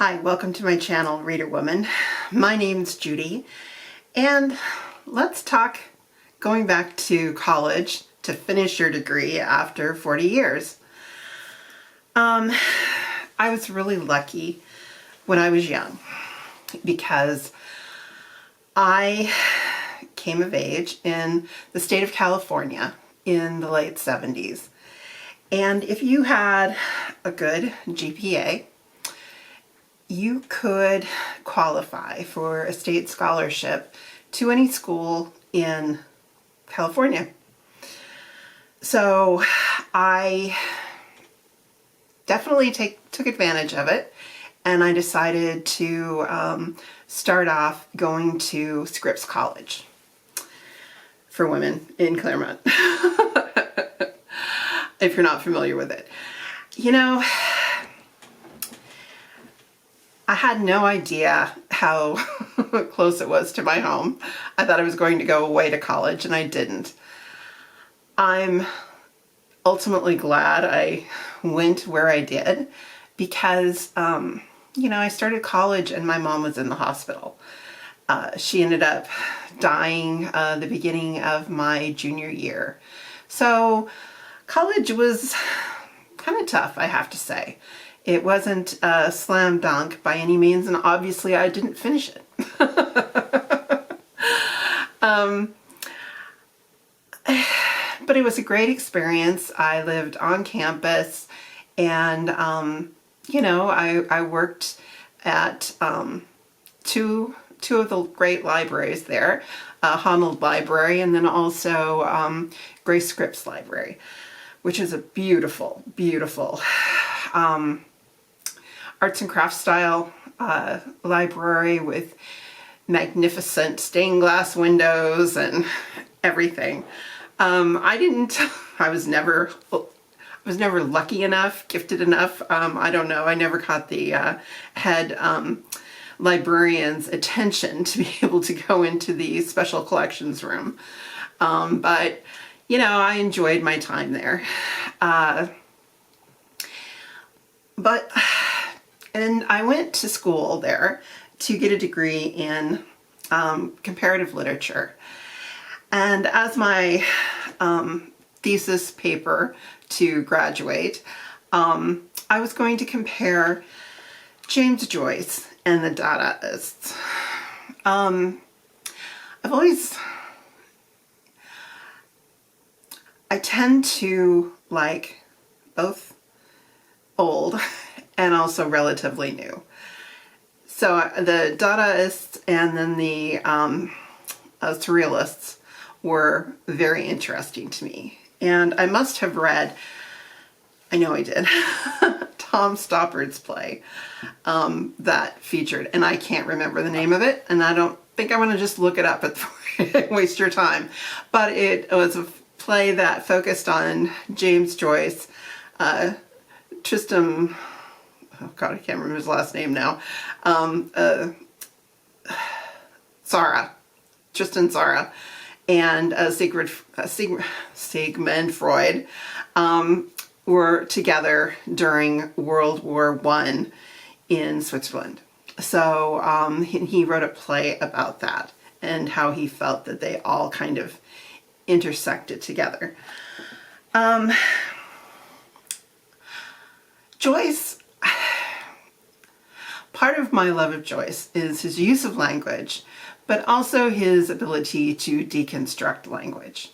Hi, welcome to my channel, Reader Woman. My name's Judy, and let's talk going back to college to finish your degree after 40 years. I was really lucky when I was young because I came of age in the state of California in the late 70s. And if you had a good GPA, you could qualify for a state scholarship to any school in California. So I definitely took advantage of it, and I decided to start off going to Scripps College for women in Claremont, if you're not familiar with it. You know, I had no idea how close it was to my home. I thought I was going to go away to college, and I didn't. I'm ultimately glad I went where I did because, I started college and my mom was in the hospital. She ended up dying the beginning of my junior year. So college was kind of tough, I have to say. It wasn't a slam dunk by any means, and obviously I didn't finish it. But it was a great experience. I lived on campus, and I worked at two of the great libraries there, Honnold Library, and then also Grace Scripps Library, which is a beautiful, beautiful arts and crafts style library with magnificent stained glass windows and everything. I was never lucky enough, gifted enough. I don't know. I never caught the head librarian's attention to be able to go into the special collections room. But I enjoyed my time there. And I went to school there to get a degree in comparative literature. And as my thesis paper to graduate, I was going to compare James Joyce and the Dadaists. I tend to like both old and also relatively new. So the Dadaists and then the Surrealists were very interesting to me. And I must have read, I know I did, Tom Stoppard's play that featured, and I can't remember the name of it, and I don't think I want to just look it up and waste your time. But it was a play that focused on James Joyce, Tristan, oh God, I can't remember his last name now, Tristan Tzara, and Sigmund Freud were together during World War I in Switzerland. So he wrote a play about that and how he felt that they all kind of intersected together. Joyce, part of my love of Joyce is his use of language, but also his ability to deconstruct language.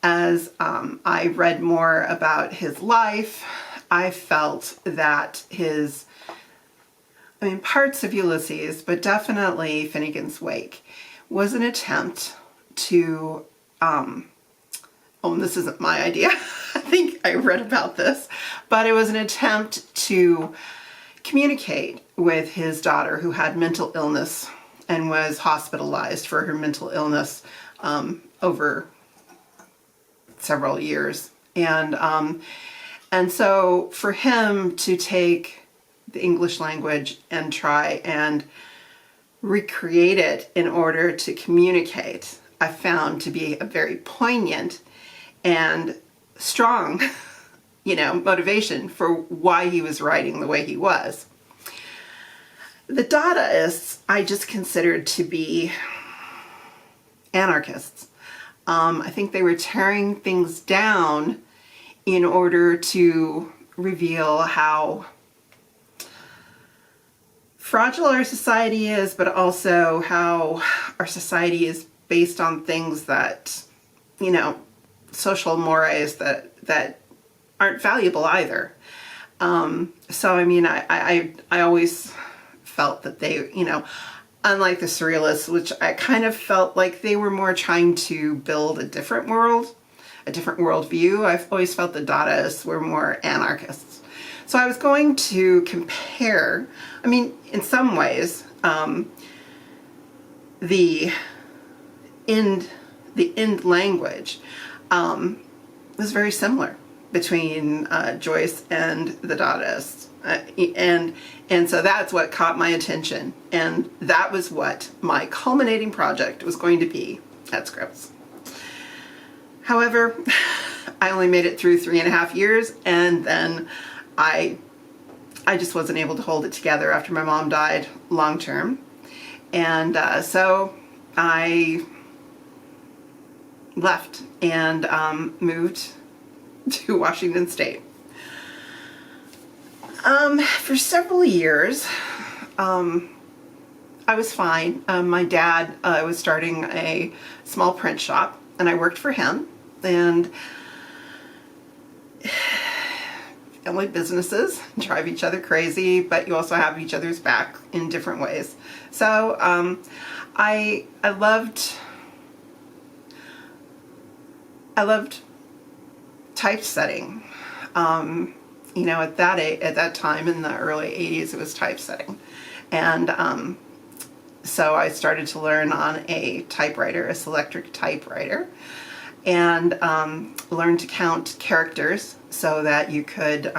As I read more about his life, I felt that parts of Ulysses, but definitely Finnegan's Wake, was an attempt to, this isn't my idea, I think I read about this, but it was an attempt to communicate with his daughter who had mental illness and was hospitalized for her mental illness over several years. And so for him to take the English language and try and recreate it in order to communicate, I found to be a very poignant and strong, motivation for why he was writing the way he was. The Dadaists I just considered to be anarchists. I think they were tearing things down in order to reveal how fragile our society is, but also how our society is based on things that, you know, social mores that aren't valuable either. So, I mean, I always felt that they, you know, unlike the Surrealists, which I kind of felt like they were more trying to build a different world, a different worldview. I've always felt the Dadaists were more anarchists. So I was going to compare, I mean, in some ways, the end language was very similar between Joyce and the Dadaists. And so that's what caught my attention. And that was what my culminating project was going to be at Scripps. However, I only made it through 3.5 years, and then I just wasn't able to hold it together after my mom died long term. And so I left and moved to Washington State. For several years, I was fine. My dad was starting a small print shop, and I worked for him. And family businesses drive each other crazy, but you also have each other's back in different ways. So I loved typesetting. You know, at that time in the early 80s, it was typesetting. And so I started to learn on a typewriter, a Selectric typewriter, and learned to count characters so that you could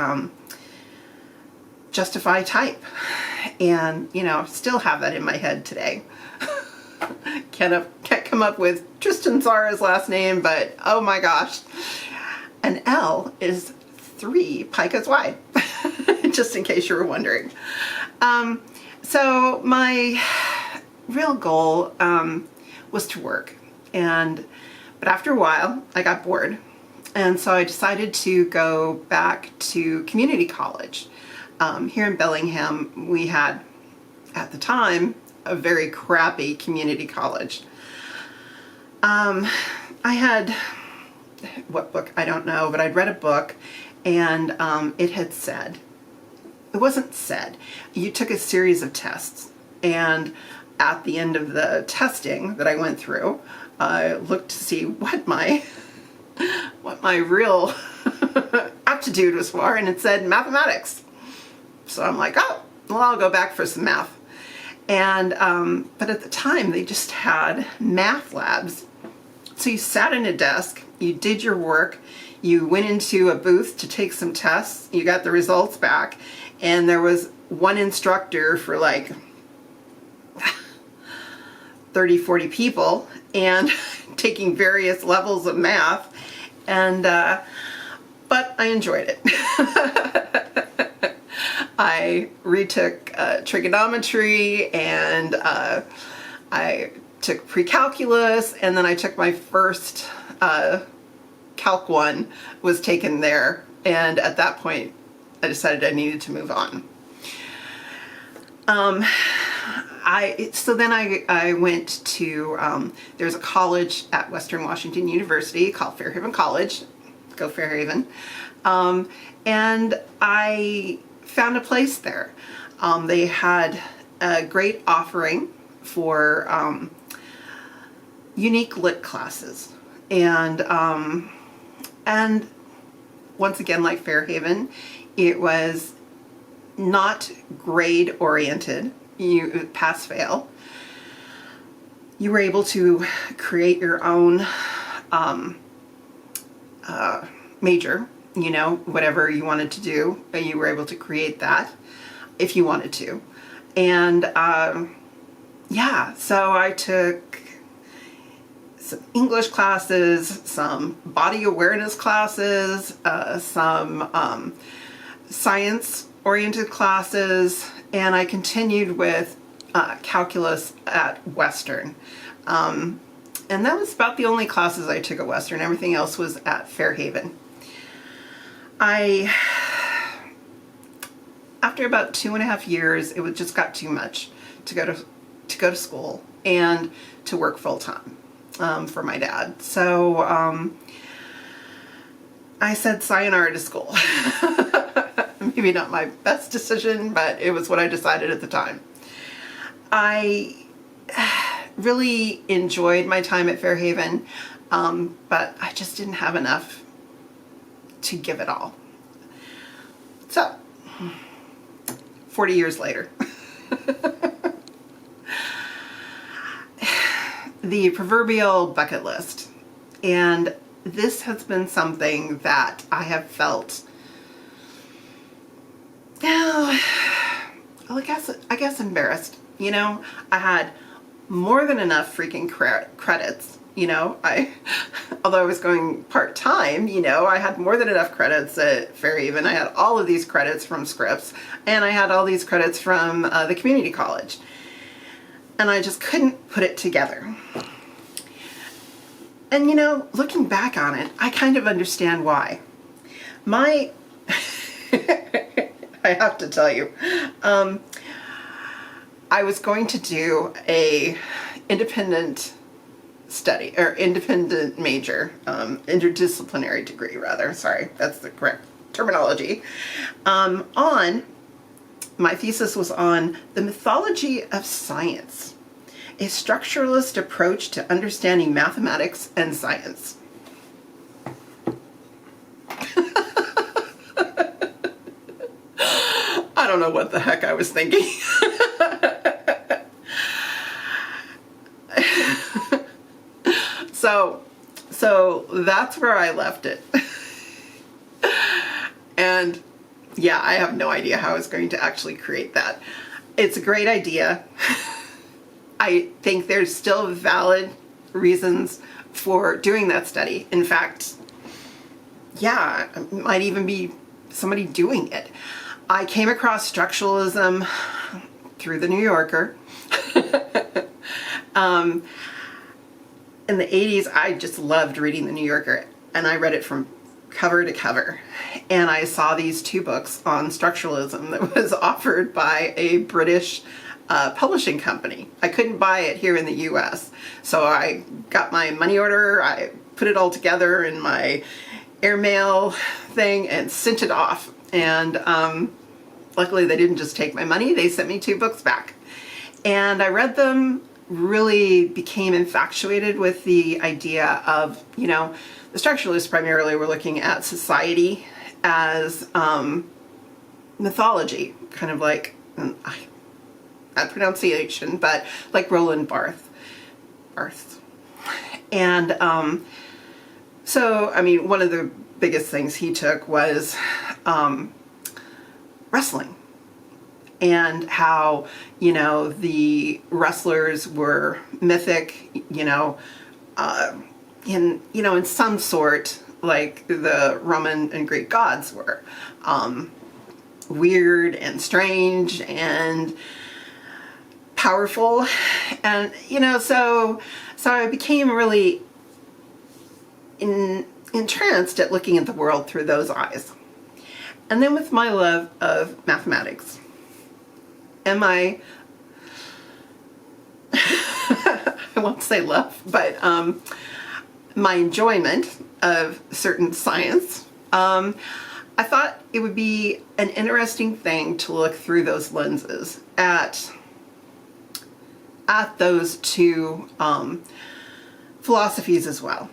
justify type. And, you know, still have that in my head today. Can't come up with Tristan Tzara's last name, but oh my gosh. An L is 3 picas wide, just in case you were wondering. So my real goal was to work, but after a while I got bored, and so I decided to go back to community college. Here in Bellingham, we had, at the time, a very crappy community college. I had, what book, I don't know, but I'd read a book, and it had said, it wasn't said, you took a series of tests, and at the end of the testing that I went through, I looked to see what my real aptitude was for, and it said mathematics. So I'm like, oh, well, I'll go back for some math. And but at the time, they just had math labs. So you sat in a desk, you did your work, you went into a booth to take some tests, you got the results back, and there was one instructor for like 30, 40 people, and taking various levels of math. And but I enjoyed it. I retook trigonometry, and I took pre-calculus, and then I took my first Calc 1 was taken there, and at that point I decided I needed to move on. So then I went to, there's a college at Western Washington University called Fairhaven College. Go Fairhaven. And I found a place there. They had a great offering for unique lit classes. And once again, like Fairhaven, it was not grade oriented. You pass fail. You were able to create your own major, you know, whatever you wanted to do, you were able to create that if you wanted to. And yeah, so I took some English classes, some body awareness classes, some science oriented classes, and I continued with calculus at Western. And that was about the only classes I took at Western. Everything else was at Fairhaven. After about 2.5 years, it just got too much to go to school and to work full time for my dad. So I said sayonara to school. Maybe not my best decision, but it was what I decided at the time. I really enjoyed my time at Fairhaven, but I just didn't have enough to give it all. So, 40 years later, the proverbial bucket list. And this has been something that I have felt, I guess embarrassed. You know, I had more than enough freaking credits. You know, although I was going part-time, you know, I had more than enough credits at Fairhaven. I had all of these credits from Scripps, and I had all these credits from the community college. And I just couldn't put it together. And, you know, looking back on it, I kind of understand why. I have to tell you, I was going to do a independent study, or independent major, interdisciplinary degree rather, sorry, that's the correct terminology, my thesis was on the mythology of science, a structuralist approach to understanding mathematics and science. I don't know what the heck I was thinking. So that's where I left it. And yeah, I have no idea how I was going to actually create that. It's a great idea. I think there's still valid reasons for doing that study. In fact, yeah, it might even be somebody doing it. I came across structuralism through the New Yorker. In the 80s, I just loved reading the New Yorker, and I read it from cover to cover. And I saw these 2 books on structuralism that was offered by a British publishing company. I couldn't buy it here in the US. So I got my money order, I put it all together in my airmail thing and sent it off. And luckily they didn't just take my money, they sent me 2 books back. And I read them, really became infatuated with the idea of, you know, the structuralists primarily were looking at society as mythology, kind of like, that pronunciation, but like Roland Barthes. And so, I mean, one of the biggest things he took was wrestling. And how, you know, the wrestlers were mythic, in some sort, like the Roman and Greek gods were. Weird and strange and powerful. And, you know, so I became really entranced at looking at the world through those eyes. And then with my love of mathematics, I won't say love, but my enjoyment of certain science, I thought it would be an interesting thing to look through those lenses at those 2 philosophies as well.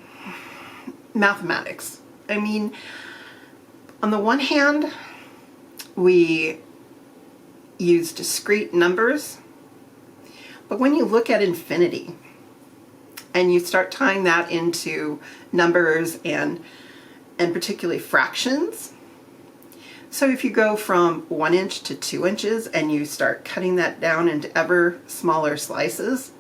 Mathematics. I mean, on the one hand, we use discrete numbers, but when you look at infinity and you start tying that into numbers and particularly fractions, so if you go from 1 inch to 2 inches and you start cutting that down into ever smaller slices,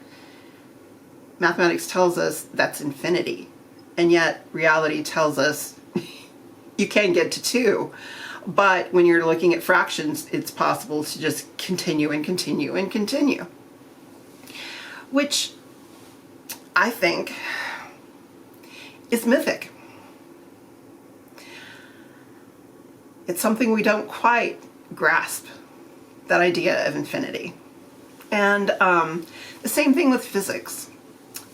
mathematics tells us that's infinity, and yet reality tells us you can get to 2. But when you're looking at fractions, it's possible to just continue and continue and continue, which I think is mythic. It's something we don't quite grasp, that idea of infinity. And the same thing with physics.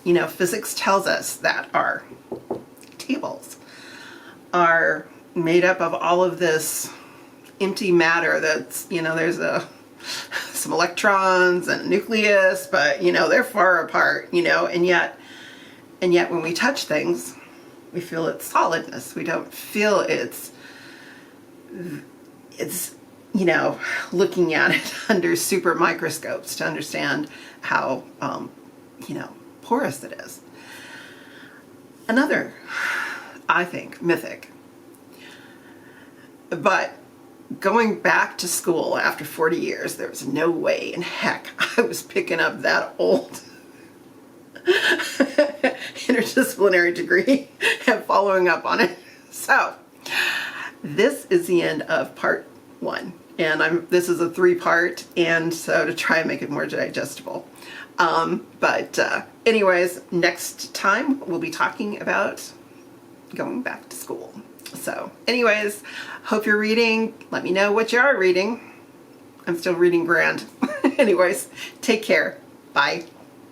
You know, physics tells us that our tables are made up of all of this empty matter that's, you know, there's some electrons and a nucleus, but, you know, they're far apart, you know, and yet when we touch things, we feel its solidness. We don't feel its, you know, looking at it under super microscopes to understand how, you know, porous it is. Another, I think, mythic. But going back to school after 40 years, there was no way in heck I was picking up that old interdisciplinary degree and following up on it. So this is the end of part 1. And this is a 3-part, and so to try and make it more digestible. Anyways, next time we'll be talking about going back to school. So anyways, hope you're reading. Let me know what you are reading. I'm still reading grand. Anyways, take care. Bye.